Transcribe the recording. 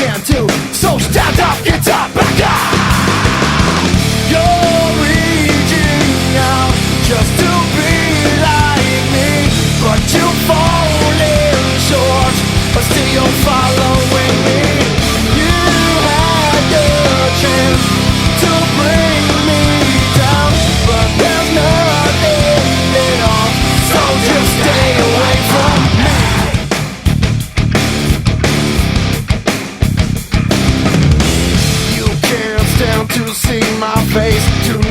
can too. So stand up, get up, back up. You're reaching out just to be like me, but you're falling short, but still you're following me. You had your chance to bring me down, but there's nothing at all, so just stay away from me. You can't stand to see my face, to